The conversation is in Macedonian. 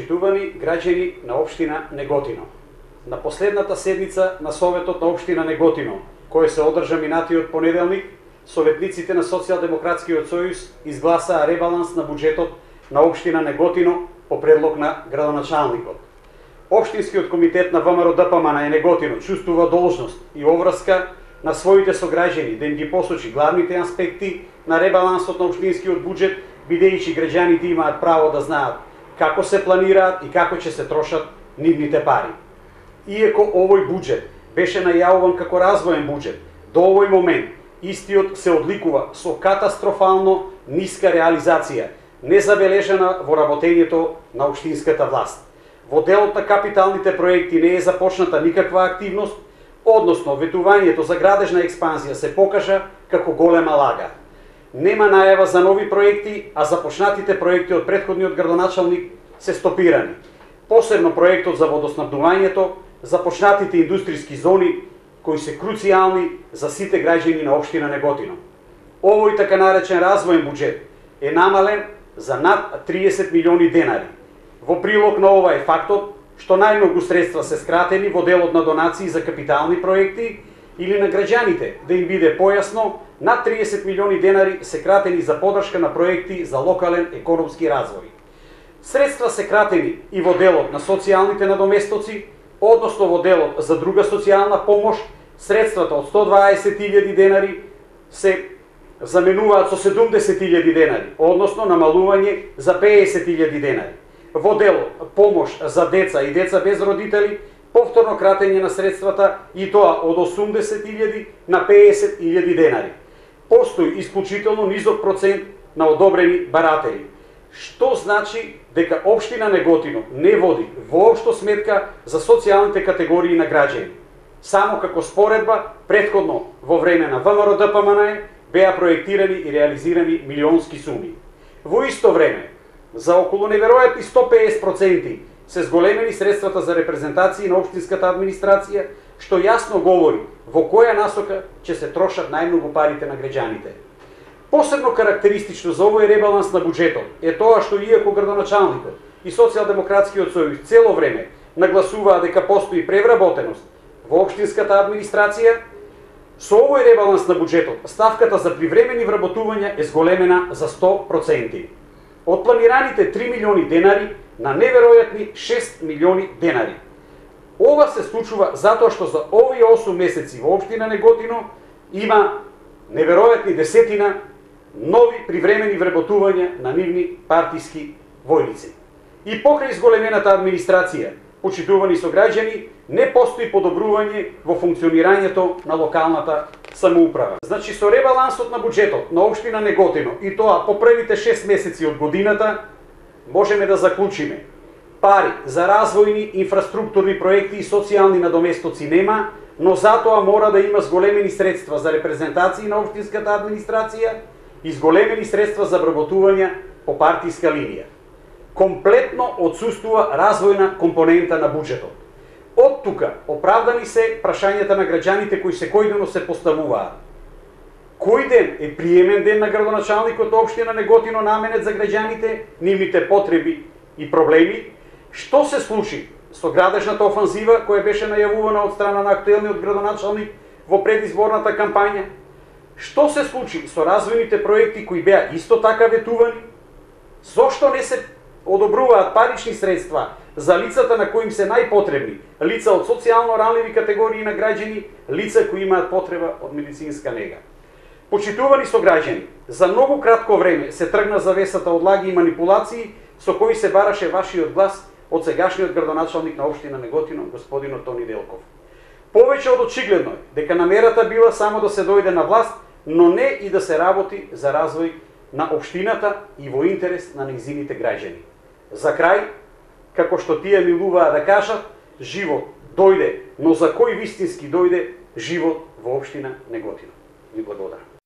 Почитувани граѓани на општина Неготино. На последната седница на Советот на општина Неготино, кој се одржа минатиот понеделник, советниците на Социјалдемократскиот сојуз изгласаа ребаланс на буџетот на општина Неготино по предлог на градоначалникот. Општинскиот комитет на ВМРО ДПМН Неготино чувствува должност и обврска на своите сограѓани да им ги посочи главните аспекти на ребалансот на општинскиот буџет, бидејќи граѓаните имаат право да знаат како се планираат и како ќе се трошат нивните пари. Иако овој буџет беше најавуван како развоен буџет, до овој момент истиот се одликува со катастрофално ниска реализација, незабележана во работењето на општинската власт. Во делот на капиталните проекти не е започната никаква активност, односно ветувањето за градежна експанзија се покажа како голема лага. Нема најава за нови проекти, а започнатите проекти од претходниот градоначалник се стопирани. Посебно проектот за водоснабдувањето, започнатите индустријски зони, кои се круцијални за сите граѓани на општина Неготино. Овој така наречен развоен буџет е намален за над 30 милиони денари. Во прилог на ова е фактот што најмногу средства се скратени во делот на донации за капитални проекти или на граѓаните да им биде појасно, над 30 милиони денари се кратени за поддршка на проекти за локален економски развој. Средства се кратени и во делот на социјалните надоместоци, односно во делот за друга социјална помош, средствата од 120.000 денари се заменуваат со 70.000 денари, односно намалување за 50.000 денари. Во делот помош за деца и деца без родители, повторно кратење на средствата и тоа од 80.000 на 50.000 денари. Постои исклучително низок процент на одобрени баратери, што значи дека општина Неготино не води воопшто сметка за социјалните категории на граѓани. Само како споредба, претходно во време на ВМРО ДПМН беа проектирани и реализирани милионски суми. Во исто време, за околу неверојатни 150% се зголемени средствата за репрезентации на општинската администрација, што јасно говори во која насока ќе се трошат најмногу парите на граѓаните. Посебно карактеристично за овој ребаланс на буџетот е тоа што иако градоначалникот и Социјалдемократскиот сојуз цело време нагласуваа дека постои превработеност во општинската администрација, со овој ребаланс на буџетот ставката за привремени вработувања е зголемена за 100%. Од планираните 3 милиони денари на неверојатни 6 милиони денари. Ова се случува затоа што за овие 8 месеци во општина Неготино има неверојатни десетина нови привремени вработувања на нивни партиски војници. И покрај зголемената администрација, почитувани сограѓани, не постои подобрување во функционирањето на локалната самоуправа. Значи, со ребалансот на буџетот на општина Неготино и тоа по првите 6 месеци од годината, можеме да заклучиме: пари за развојни инфраструктурни проекти и социјални надоместоци нема, но затоа мора да има зголемени средства за репрезентации на општинската администрација и зголемени средства за вработувања по партиска линија. Комплетно отсуствува развојна компонента на буџетот. Од тука оправдани се прашањата на граѓаните кои секојдневно се поставуваат. Кој ден е приемен ден на градоначалникот општина Неготино наменет за граѓаните, нивните потреби и проблеми? Што се случи со градежната офанзива која беше најавувана од страна на актуелниот градоначалник во предизборната кампања? Што се случи со развојните проекти кои беа исто така ветувани? Зошто не се одобруваат парични средства за лицата на кои им се најпотребни, лица од социјално ранливи категории на граѓани, лица кои имаат потреба од медицинска нега? Почитувани сограѓани, за многу кратко време се тргна завесата од лаги и манипулации со кои се бараше вашиот глас од сегашниот градоначалник на општина Неготино, господинот Тони Делков. Повеќе од очигледно е дека намерата била само да се дојде на власт, но не и да се работи за развој на општината и во интерес на нејзините граѓани. За крај, како што тие милуваа да кажат, живот дојде, но за кој вистински дојде живот во општина Неготино? Ви благодарам.